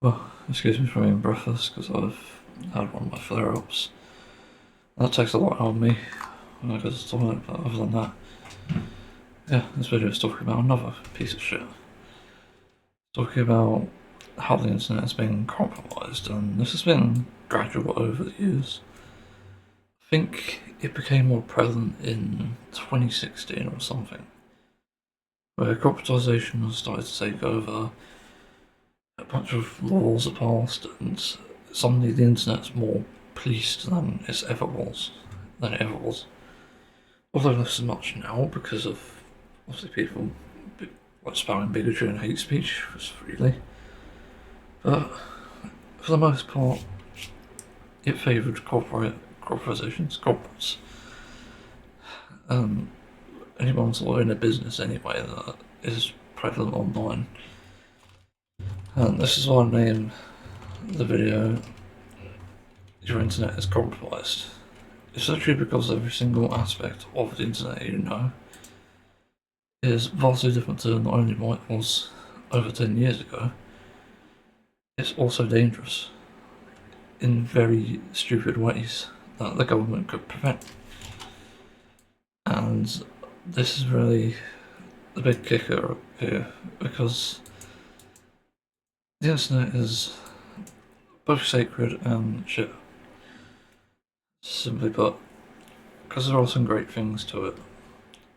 Well, excuse me for being breathless because I've had one of my flare-ups. That takes a lot out of me when I go to the toilet, but other than that, yeah, this video is talking about another piece of shit. Talking about how the internet has been compromised, and this has been gradual over the years. I think it became more prevalent in 2016 or something, where corporatization started to take over, a bunch of laws are passed, and suddenly the internet's more policed than it ever was. Although less so much now because of obviously people like spouting bigotry and hate speech freely. But for the most part, it favoured corporations, corporates. Anyone sort of in a business anyway that is prevalent online. And this is why I named the video "Your Internet is Compromised." It's actually because every single aspect of the internet you know is vastly different to not only what it was over 10 years ago, it's also dangerous in very stupid ways that the government could prevent. And this is really the big kicker here, because the internet is both sacred and shit. Simply put, because there are some great things to it,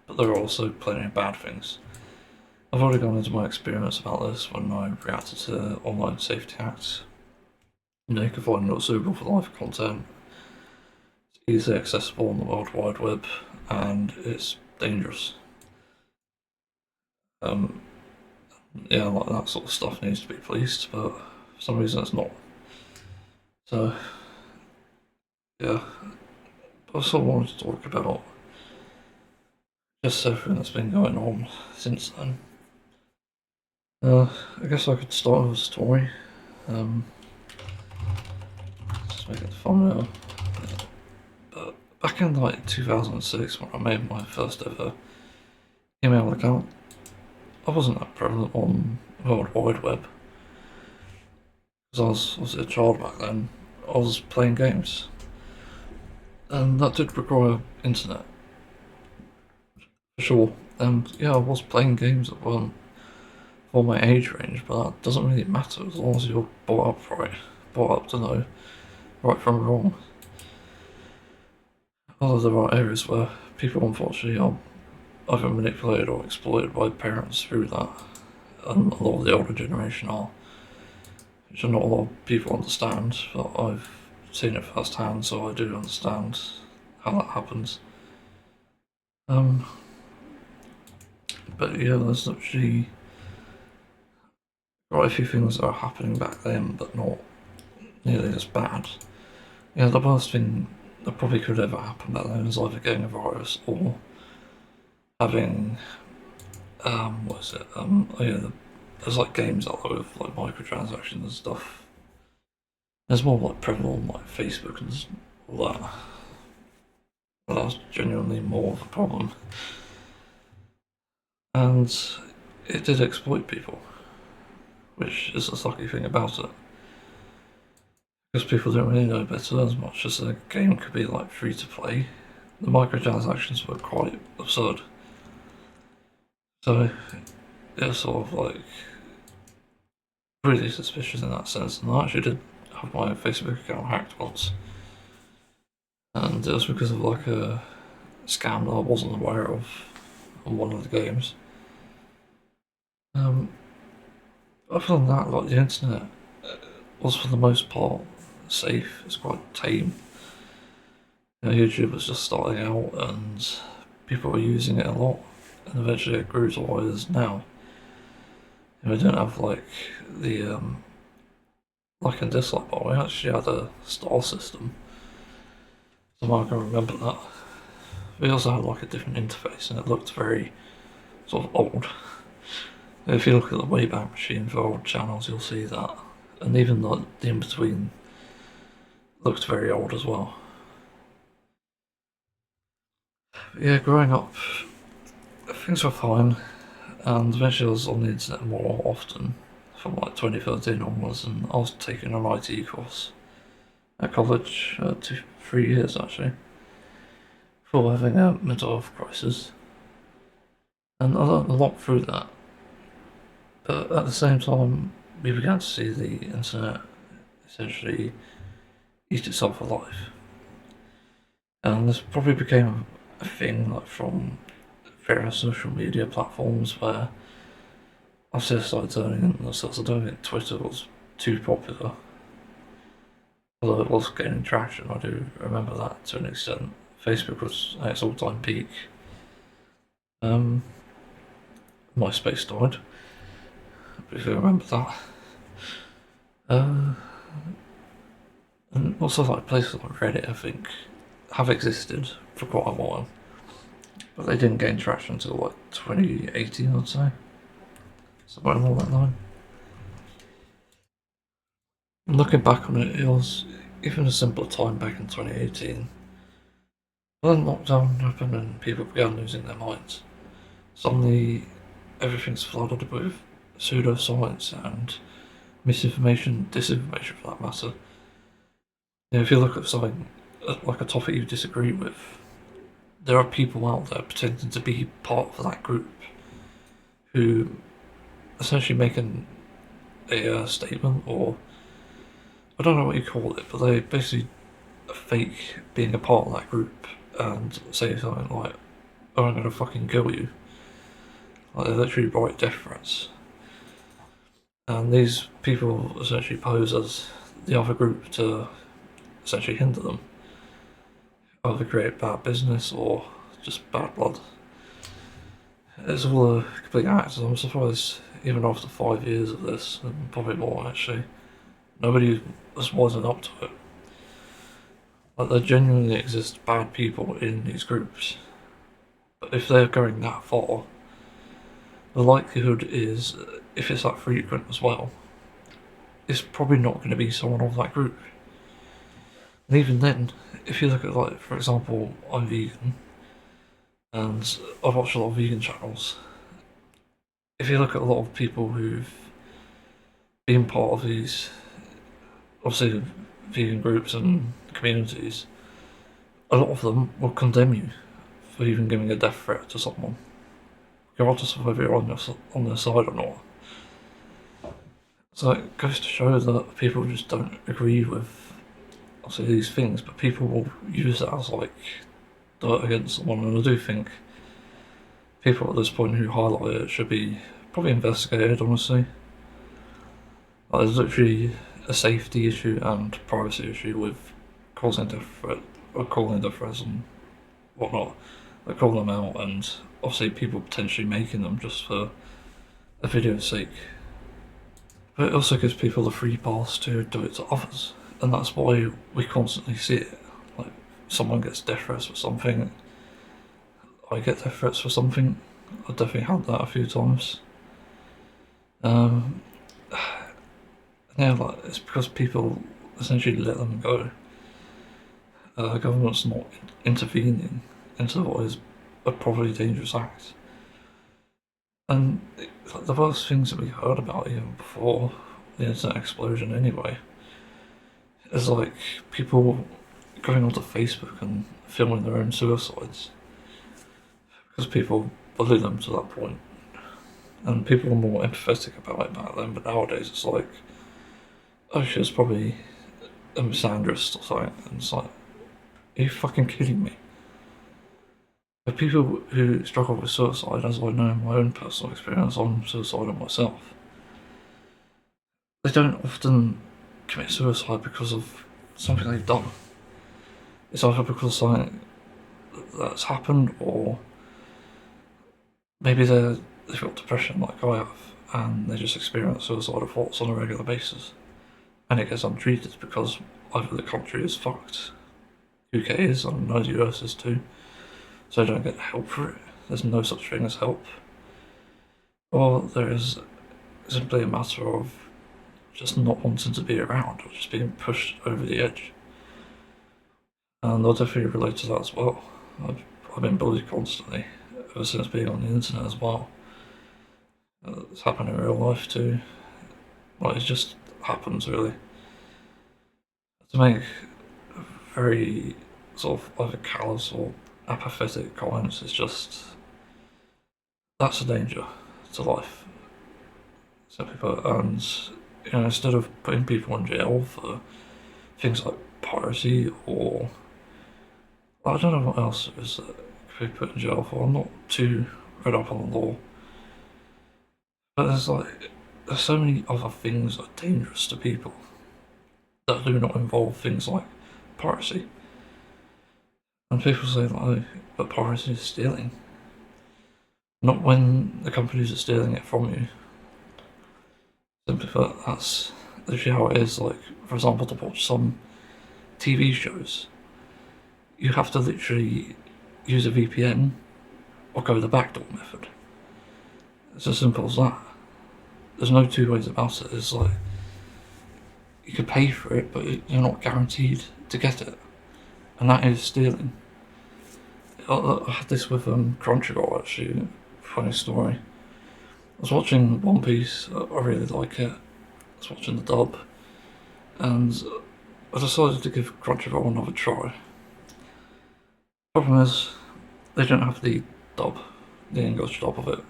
but there are also plenty of bad things. I've already gone into my experience about this when I reacted to Online Safety Act. You can find not suitable for live content. It's easily accessible on the World Wide Web, and it's dangerous. Yeah, like that sort of stuff needs to be policed, but for some reason it's not. So, yeah, I also wanted to talk about just everything that's been going on since then. I guess I could start with a story. Just make it thumbnail. But back in like 2006, when I made my first ever email account, I wasn't that prevalent on the World Wide Web because I was a child back then. I was playing games, and that did require internet for sure. And yeah, I was playing games that weren't for my age range, but that doesn't really matter as long as you're brought up to know right from wrong. Although there are areas where people unfortunately are either manipulated or exploited by parents through that, and a lot of the older generation are, which not a lot of people understand, but I've seen it firsthand, so I do understand how that happens. But yeah, there's actually quite a few things that are happening back then, but not nearly as bad. Yeah, the worst thing that probably could ever happen back then is either getting a virus or having what is it? Oh yeah, there's like games out there with like microtransactions and stuff. There's more like prevalent like Facebook and all that. But that's genuinely more of a problem. And it did exploit people, which is the sucky thing about it. Because people don't really know better, as much as a game could be like free to play, the microtransactions were quite absurd. So it's sort of like really suspicious in that sense. And I actually did have my Facebook account hacked once, and it was because of like a scam that I wasn't aware of on one of the games. Other than that, like the internet was for the most part safe. It's quite tame. YouTube was just starting out, and people were using it a lot, and eventually it grew to what it is now. We didn't have like the like and dislike bar. We actually had a star system. So I can remember that. We also had like a different interface, and it looked very sort of old. If you look at the Wayback Machine for old channels, you'll see that, and even the in between looked very old as well. But yeah, growing up, things were fine, and eventually I was on the internet more often from like 2013 onwards, and I was taking an IT course at college, 3 years actually, for having a mental health crisis. And I learned a lot through that. But at the same time, we began to see the internet essentially eat itself alive. And this probably became a thing like from various social media platforms where I started turning in themselves. I don't think Twitter was too popular. Although it was gaining traction, I do remember that to an extent. Facebook was at its all-time peak. MySpace died, if you remember that. And also like places like Reddit, I think, have existed for quite a while, but they didn't gain traction until like 2018, I'd say. Somewhere along that line. Looking back on it, it was even a simpler time back in 2018. But then lockdown happened and people began losing their minds. Suddenly, everything's flooded with pseudoscience and misinformation, disinformation for that matter. You know, if you look at something like a topic you disagree with, there are people out there pretending to be part of that group who essentially make a statement, or I don't know what you call it, but they basically fake being a part of that group and say something like, "Oh, I'm gonna fucking kill you." Like they literally write death threats. And these people essentially pose as the other group to essentially hinder them, either create bad business or just bad blood. It's all a complete act. I'm surprised, even after 5 years of this, and probably more actually, nobody was wising up to it. Like, there genuinely exist bad people in these groups. But if they're going that far, the likelihood is, if it's that frequent as well, it's probably not going to be someone of that group. And even then, if you look at, like, for example, I'm vegan, and I watch a lot of vegan channels. If you look at a lot of people who've been part of these, obviously, vegan groups and communities, a lot of them will condemn you for even giving a death threat to someone, regardless of whether you're on their side or not. So it goes to show that people just don't agree with obviously these things, but people will use that as like dirt against someone, and I do think people at this point who highlight it should be probably investigated, honestly. Like, there's literally a safety issue and privacy issue with causing death threat, or calling death threats and whatnot. They call them out, and obviously people potentially making them just for a video's sake. But it also gives people the free pass to do it to others, and that's why we constantly see it. Like, someone gets death threats for something, I get death threats for something. I've definitely had that a few times. Yeah, like, it's because people essentially let them go. The government's not intervening into what is a probably dangerous act. And like, the worst things that we heard about even before the internet explosion anyway is like people going onto Facebook and filming their own suicides because people bully them to that point. And people were more empathetic about it back then, but nowadays it's like, oh, she was probably a misandrist or something, and it's like, are you fucking kidding me? The people who struggle with suicide, as I know in my own personal experience, I'm suicidal myself, they don't often commit suicide because of something they've done. It's either because of something that's happened, or maybe they've got depression like I have, and they just experience suicidal thoughts on a regular basis. And it gets untreated because either the country is fucked, UK is, and I know the US is too, so they don't get help for it. There's no such thing as help. Or there is simply a matter of just not wanting to be around, or just being pushed over the edge. And I'll definitely relate to that as well. I've been bullied constantly ever since being on the internet as well. It's happened in real life too. Like, it just happens, really. To make very sort of either callous or apathetic comments is just, that's a danger to life, simply put. And, instead of putting people in jail for things like piracy or, I don't know what else is that could be put in jail for. I'm not too read up on the law. But there's so many other things that are dangerous to people that do not involve things like piracy. And people say, like, but piracy is stealing. Not when the companies are stealing it from you. Simply put, that's literally how it is. Like, for example, to watch some TV shows, you have to literally use a VPN or go the backdoor method. It's as simple as that. There's no two ways about it. It's like, you could pay for it, but you're not guaranteed to get it. And that is stealing. I had this with Crunchyroll, actually. Funny story. I was watching One Piece. I really like it. I was watching the dub, and I decided to give Crunchyroll another try. Problem is, they don't have the dub, the English dub of it.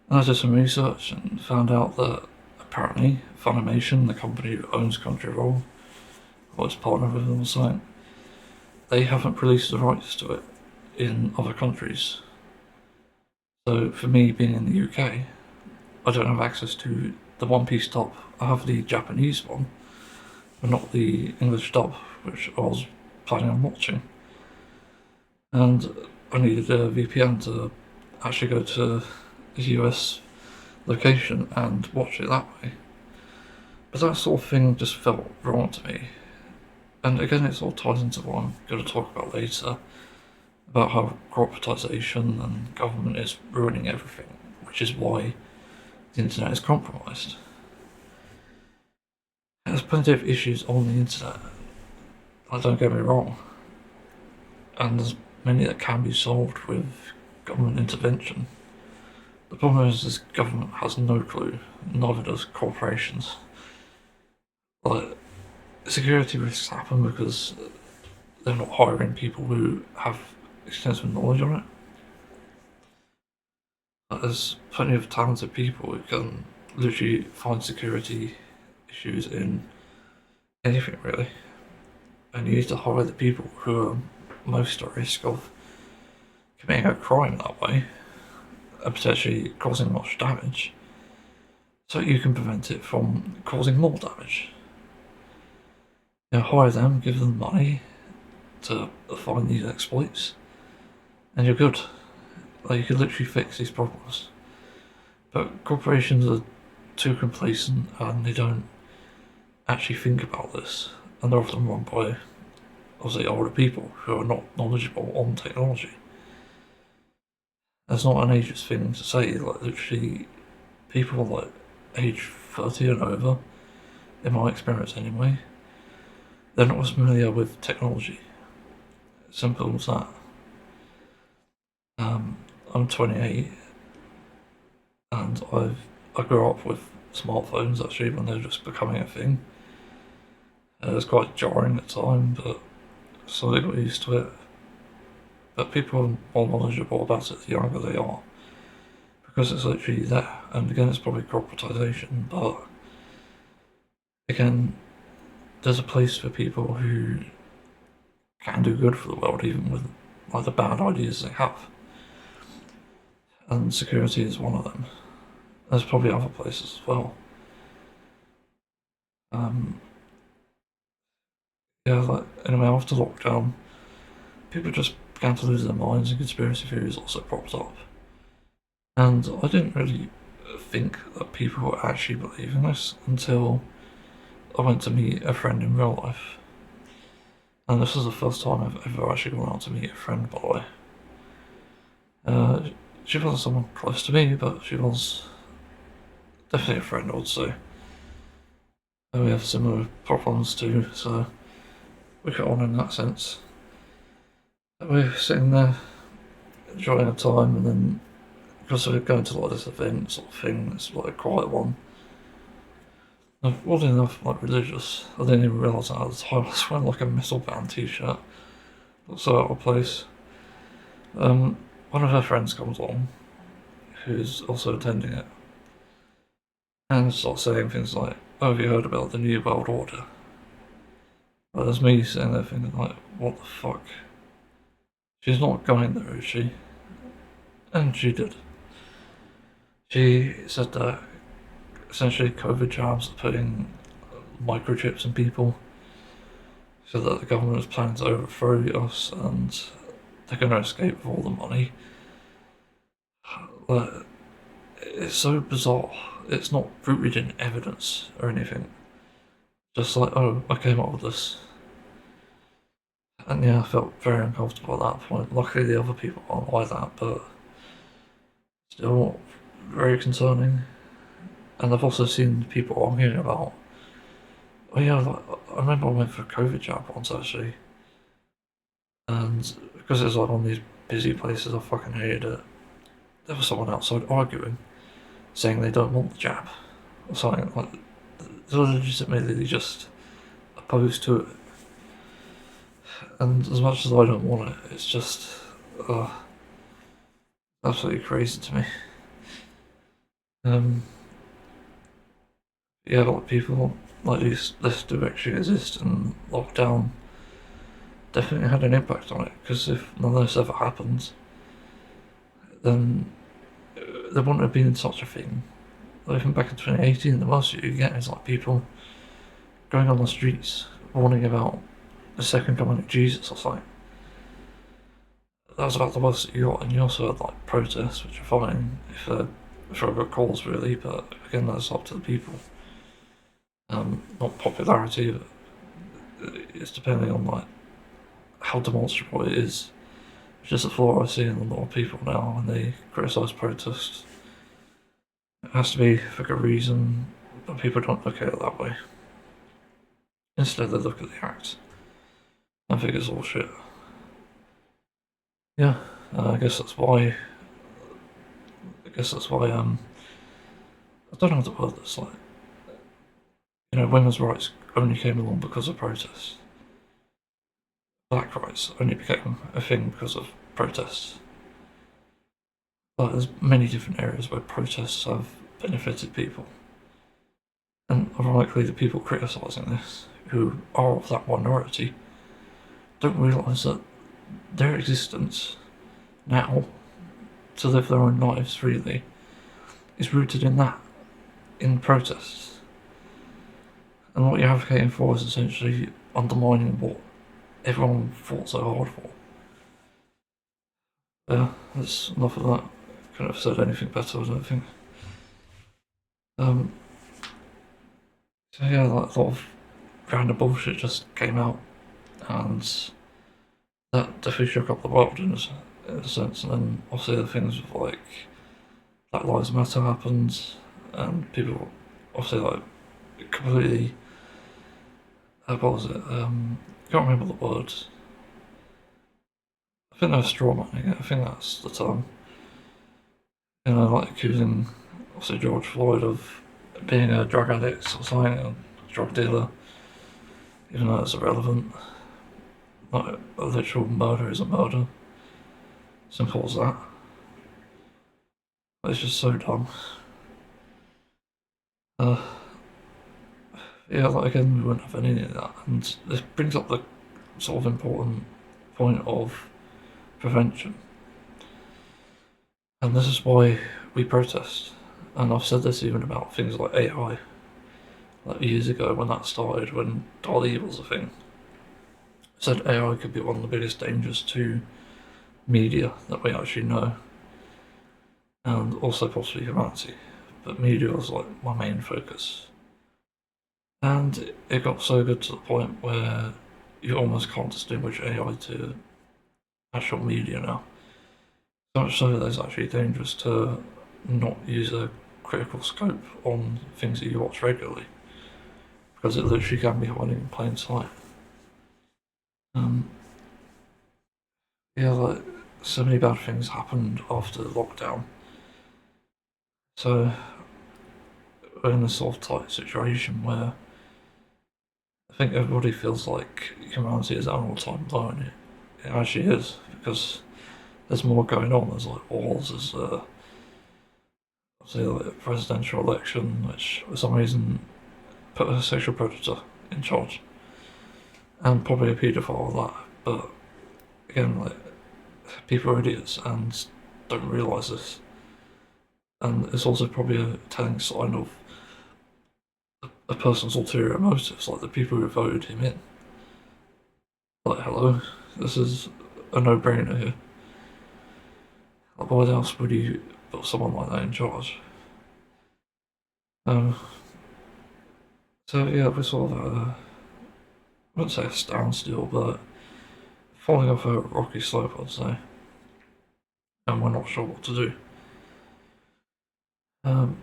And I did some research and found out that apparently Funimation, the company who owns Crunchyroll, or is partnered with them on site, they haven't released the rights to it in other countries. So for me, being in the UK, I don't have access to the One Piece dub. I have the Japanese one, but not the English dub, which I was planning on watching. And I needed a VPN to actually go to a US location and watch it that way. But that sort of thing just felt wrong to me. And again, it sort of ties into what I'm going to talk about later, about how corporatisation and government is ruining everything, which is why the internet is compromised. There's plenty of issues on the internet, don't get me wrong, and there's many that can be solved with government intervention. The problem is this government has no clue, neither does corporations. Like, security risks happen because they're not hiring people who have extensive knowledge on it. There's plenty of talented people who can literally find security issues in anything, really. And you need to hire the people who are most at risk of committing a crime that way and potentially causing much damage, so you can prevent it from causing more damage. Hire them, give them money to find these exploits, and you're good. Like, you can literally fix these problems. But corporations are too complacent and they don't actually think about this, and they're often run by, obviously, older people who are not knowledgeable on technology. That's not an ageist thing to say. Like, literally, people like age 30 and over, in my experience anyway, they're not as familiar with technology. Simple as that. I'm 28, and I grew up with smartphones actually when they're just becoming a thing. It was quite jarring at the time, but slowly got used to it. But people are more knowledgeable about it the younger they are, because it's literally there. And again, it's probably corporatisation, but again, there's a place for people who can do good for the world, even with like the bad ideas they have. And security is one of them. There's probably other places as well. Like, anyway, after lockdown, people just began to lose their minds, and conspiracy theories also popped up. And I didn't really think that people were actually believing this until I went to meet a friend in real life. And this was the first time I've ever actually gone out to meet a friend, by the way. She wasn't someone close to me, but she was definitely a friend, I would say. And we have similar problems too, so we got on in that sense. And we were sitting there enjoying our time, and then because we were going to like this event sort of thing, it's like a quiet one, Oddly enough, like religious. I didn't even realise that at the time. I was wearing like a metal band t-shirt. That's so out of place. One of her friends comes along, who's also attending it, and starts saying things like, "Oh, have you heard about the New World Order?" But there's me sitting there thinking like, "What the fuck?" She's not going there, is she? And she did. She said that essentially COVID jabs are putting microchips in people, so that the government is planning to overthrow us and they're going to escape with all the money. But it's so bizarre. It's not rooted in evidence or anything. Just like, oh, I came up with this. And yeah, I felt very uncomfortable at that point. Luckily, the other people aren't like that, but still very concerning. And I've also seen people arguing about, oh yeah, like, I remember I went for a COVID jab once actually, and because it was like one of these busy places, I fucking hated it. There was someone outside arguing, saying they don't want the jab, or something like. They're legitimately just opposed to it. And as much as I don't want it, it's just absolutely crazy to me. Um, yeah, a lot of people like this do actually exist, and lockdown definitely had an impact on it. Because if none of this ever happened, then there wouldn't have been such a thing. Like even back in 2018, the most you get is like people going on the streets warning about the second coming of Jesus or something. That was about the worst that you got, and you also had like protests, which are fine if they're for a good cause, really. But again, that's up to the people. Not popularity, but it's depending on like how demonstrable it is. It's just a flaw I see in a lot of people now when they criticise protests. It has to be for good reason, but people don't look at it that way. Instead, they look at the act. I think it's all shit. Yeah, I guess that's why. I guess that's why. I don't know what the word that's like. Women's rights only came along because of protests. Black rights only became a thing because of protests. Like, there's many different areas where protests have benefited people. And ironically, the people criticising this, who are of that minority, don't realise that their existence now, to live their own lives freely, is rooted in that, in protests. And what you're advocating for is essentially undermining what everyone fought so hard for. Yeah, that's enough of that. Couldn't have said anything better, I don't think. Um, so yeah, that sort of random bullshit just came out, and that definitely shook up the world in a sense. And then obviously the things with like Black Lives Matter happened, and people obviously like completely. What was it? Can't remember the words. I think they were straw manning it. I think that's the term. Like accusing obviously George Floyd of being a drug addict or something, a drug dealer, even though it's irrelevant. Like a literal murder is a murder. Simple as that. It's just so dumb. Uh, yeah, like again, we wouldn't have any of that, and this brings up the sort of important point of prevention. And this is why we protest. And I've said this even about things like AI, like years ago when that started, when DALL-E was a thing. I said AI could be one of the biggest dangers to media that we actually know, and also possibly humanity. But media was like my main focus. And it got so good to the point where you almost can't distinguish AI to actual media now. So much so that it's actually dangerous to not use a critical scope on things that you watch regularly, because it literally can be hiding in plain sight. Um, yeah, like so many bad things happened after the lockdown. So we're in a sort of tight situation where I think everybody feels like humanity is at an all-time low, and it actually is, because there's more going on. There's like wars, there's obviously like a presidential election, which for some reason put a sexual predator in charge, and probably a paedophile that. But again, like, people are idiots and don't realise this, and it's also probably a telling sign of a person's ulterior motives, like the people who voted him in. Like, hello, this is a no-brainer here. Like, why else would you put someone like that in charge? Um, so yeah, we're sort of I wouldn't say a standstill, but falling off a rocky slope, I'd say, and we're not sure what to do. And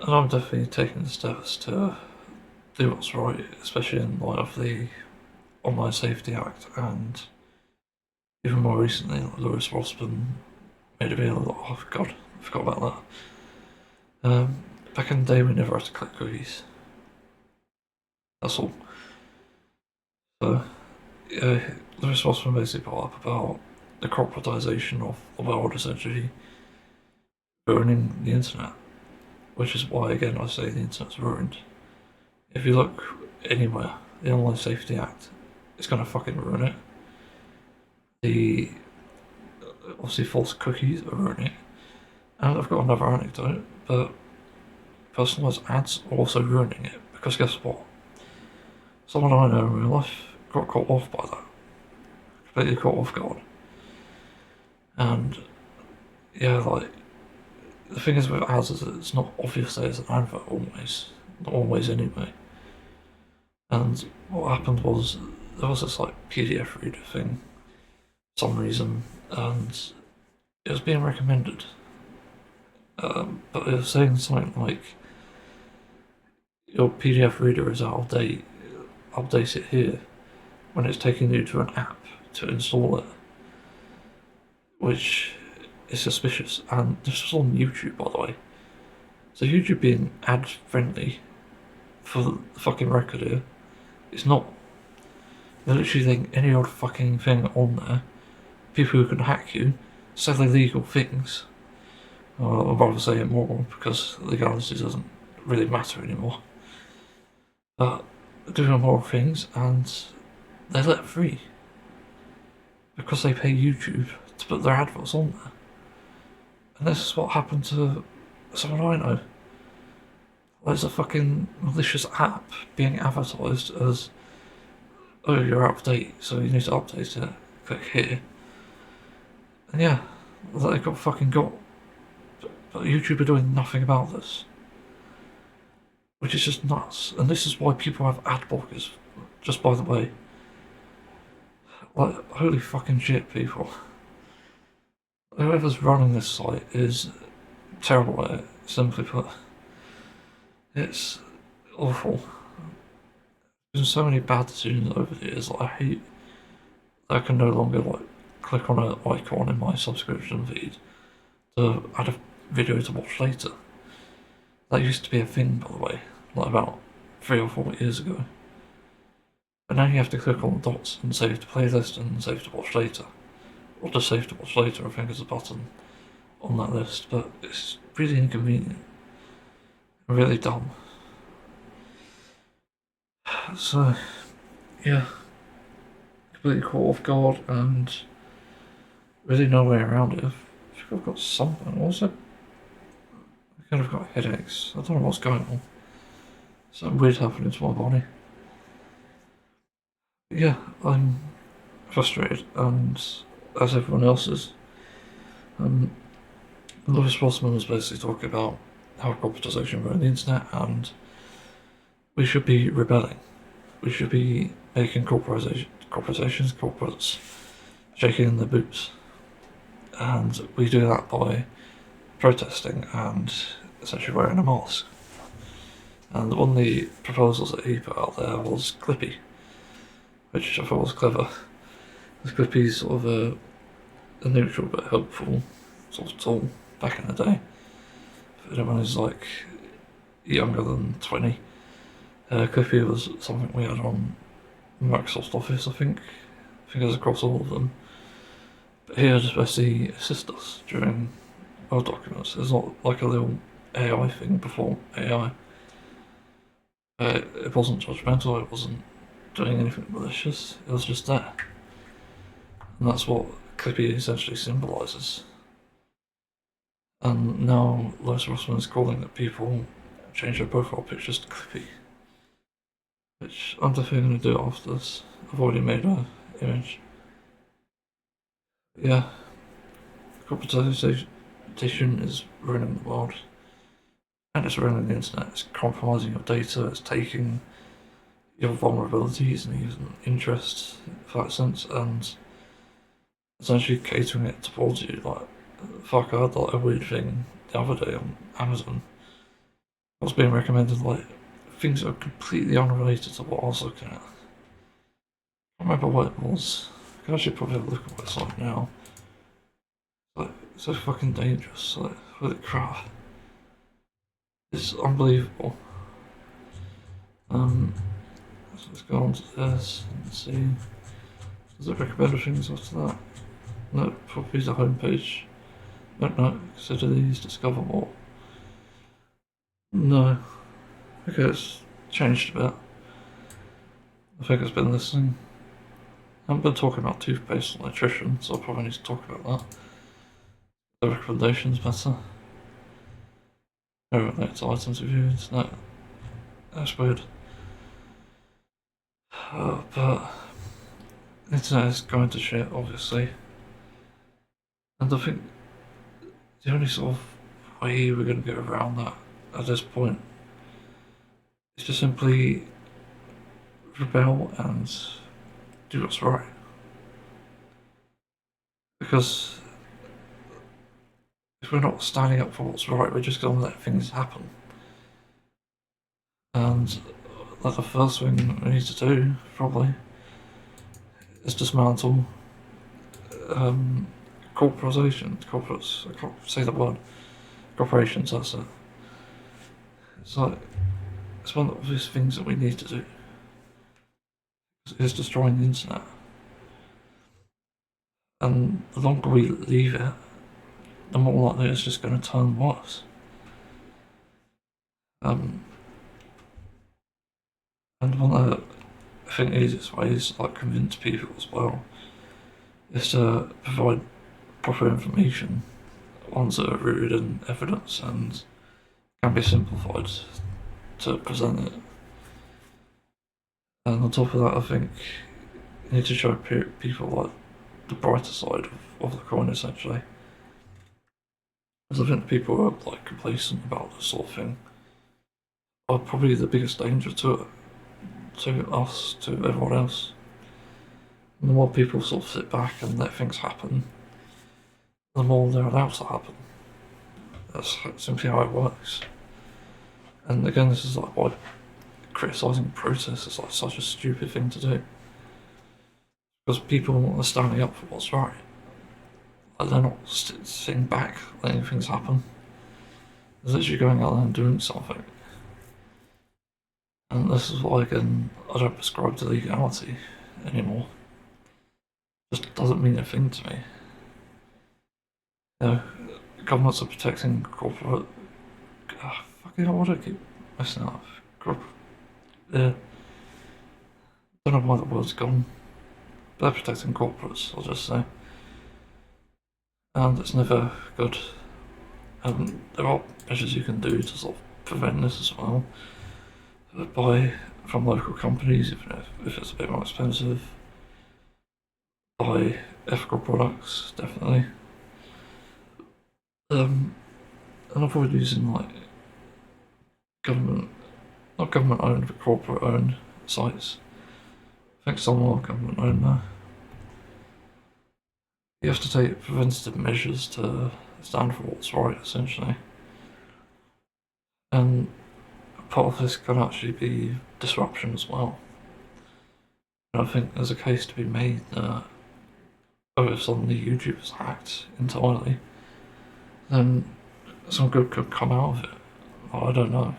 I'm definitely taking the steps to do what's right, especially in light of the Online Safety Act, and even more recently, like Lewis Rossman made a video. Oh God, I forgot about that. Back in the day, we never had to click cookies. That's all. So, yeah, Lewis Rossman basically brought up about the corporatization of the world, essentially ruining the internet, which is why, again, I say the internet's ruined. If you look anywhere, the Online Safety Act is going to fucking ruin it. The obviously false cookies are ruining it. And I've got another anecdote, but personalised ads are also ruining it, because guess what? Someone I know in real life got caught off by that. Completely caught off guard. And yeah, like, the thing is with ads is that it's not obvious that it's an advert always. Not always anyway. And what happened was, there was this like PDF reader thing for some reason, and it was being recommended. But it was saying something like, your PDF reader is out of date, update it here, when it's taking you to an app to install it, which is suspicious. And this was on YouTube, by the way. So YouTube being ad friendly, for the fucking record here, it's not. They're literally letting any old fucking thing on there. People who can hack you, sell illegal things. I'd rather say immoral, because legality doesn't really matter anymore. But doing immoral things, and they're let free because they pay YouTube to put their adverts on there. And this is what happened to someone I know. There's a fucking malicious app being advertised as, oh, you're out of date, so you need to update it. Click here. And yeah, they got fucking got. But YouTube are doing nothing about this, which is just nuts. And this is why people have ad blockers, just by the way. Like, holy fucking shit, people. Whoever's running this site is terrible at it, simply put. It's awful. There's so many bad decisions over the years. Like, I hate that I can no longer like click on an icon in my subscription feed to add a video to watch later. That used to be a thing, by the way, like about 3 or 4 years ago. But now you have to click on the dots and save to playlist and save to watch later. Or just save to watch later, I think is a button on that list, but it's really inconvenient. Really dumb. So, yeah. Completely caught off guard, and really no way around it. I think I've got something. Also, I kind of got headaches. I don't know what's going on. Something weird happening to my body. Yeah, I'm frustrated, and as everyone else is. Lewis Rossman was basically talking about how corporatization ruined the internet, and we should be rebelling. We should be making corporations, corporates, shaking in their boots. And we do that by protesting and essentially wearing a mask. And one of the proposals that he put out there was Clippy, which I thought was clever. Because Clippy's sort of a neutral but helpful sort of tool back in the day. For anyone who's like younger than 20. Clippy was something we had on Microsoft Office, I think. I think it was across all of them. But here, just basically assist us during our documents. It's not like a little AI thing before AI. It wasn't judgmental, it wasn't doing anything malicious, it was just there. And that's what Clippy essentially symbolises. And now Lois Rossman is calling that people change their profile pictures to Clippy. Which I'm definitely going to do after this. I've already made an image. Yeah, corporatization is ruining the world. And it's ruining the internet. It's compromising your data, it's taking your vulnerabilities and even interests, for that sense, and essentially catering it towards you. Like, fuck, I had like a weird thing the other day on Amazon. I was being recommended like things that are completely unrelated to what I was looking at. I can't remember what it was. I can actually probably have a look at what it's like now. Like, it's so fucking dangerous. Like, holy crap. It's unbelievable. So let's go on to this and see. Does it recommend things after that? No, probably the homepage. No, consider these, discover more. No. Okay, it's changed a bit. I think it's been listening. I haven't been talking about toothpaste and nutrition, so I'll probably need to talk about that. The recommendations better. No related to items reviewed. No. That's weird. But the internet is going to shit, obviously. And I think the only sort of way we're going to get around that at this point is to simply rebel and do what's right. Because if we're not standing up for what's right, we're just going to let things happen. And like the first thing we need to do, probably, is dismantle corporations. Corporates, I can't say the word. Corporations, that's it. It's like, it's one of the obvious things that we need to do. It's destroying the internet. And the longer we leave it, the more likely it's just going to turn worse. And one of the, I think, easiest ways to like convince people as well is to provide proper information, ones that are rooted in evidence and can be simplified to present it. And on top of that, I think you need to show people like the brighter side of the coin, essentially. Because I think people who are like complacent about this sort of thing are probably the biggest danger to it, to us, to everyone else. And the more people sort of sit back and let things happen, the more they're allowed to happen. That's simply how it works. And again, this is like why criticising protests is like such a stupid thing to do. Because people are standing up for what's right. Like they're not sitting back, letting things happen. They're literally going out there and doing something. And this is why, again, I don't prescribe to legality anymore. It just doesn't mean a thing to me. You know, governments are protecting corporate. Fucking hell, why do I keep messing up? Yeah. Don't know why the word's gone. They're protecting corporates, I'll just say. And it's never good. And there are measures you can do to sort of prevent this as well. Buy from local companies, even if it's a bit more expensive. Buy ethical products, definitely. And avoid using like not government owned, but corporate owned sites. I think some are government owned now. You have to take preventative measures to stand for what's right, essentially. And part of this can actually be disruption as well. And I think there's a case to be made that if suddenly YouTube is hacked entirely, then some good could come out of it. I don't know.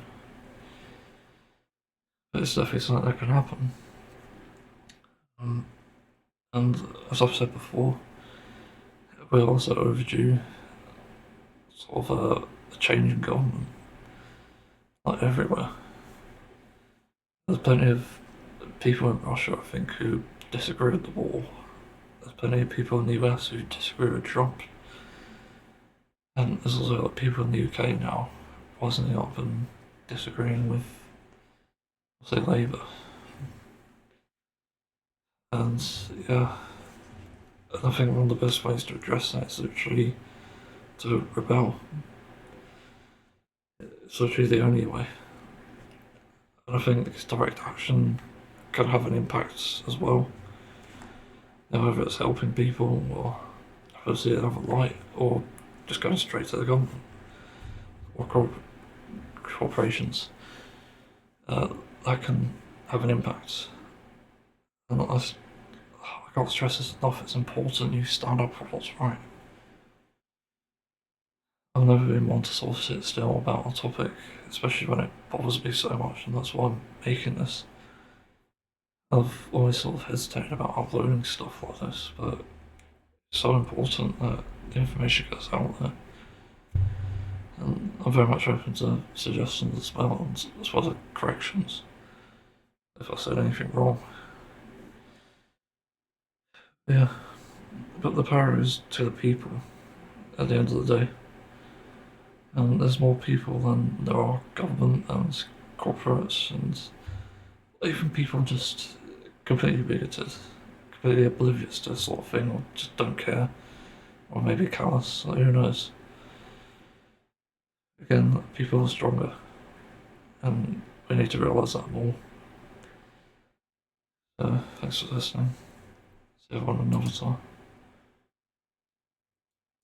it's definitely something that can happen. And as I've said before, we're also overdue sort of a change in government, like everywhere. There's plenty of people in Russia, I think, who disagree with the war. There's plenty of people in the US who disagree with Trump. And there's also like people in the UK now rising up and disagreeing with, say, Labour. And yeah, and I think one of the best ways to address that is literally to rebel. It's literally the only way. And I think this direct action can have an impact as well. Now, whether it's helping people or whether see another light or just going straight to the government or corporations, that can have an impact. And I can't stress this enough, it's important you stand up for what's right. I've never been one to sort of sit still about a topic, especially when it bothers me so much, and that's why I'm making this. I've always sort of hesitated about uploading stuff like this, but it's so important that the information gets out there. And I'm very much open to suggestions as well, and as well as corrections if I said anything wrong. Yeah, but the power is to the people at the end of the day. And there's more people than there are government and corporates and even people just completely bigoted, completely oblivious to this sort of thing, or just don't care, or maybe callous, like, who knows. Again, people are stronger, and we need to realise that more. So, thanks for listening. See everyone another time.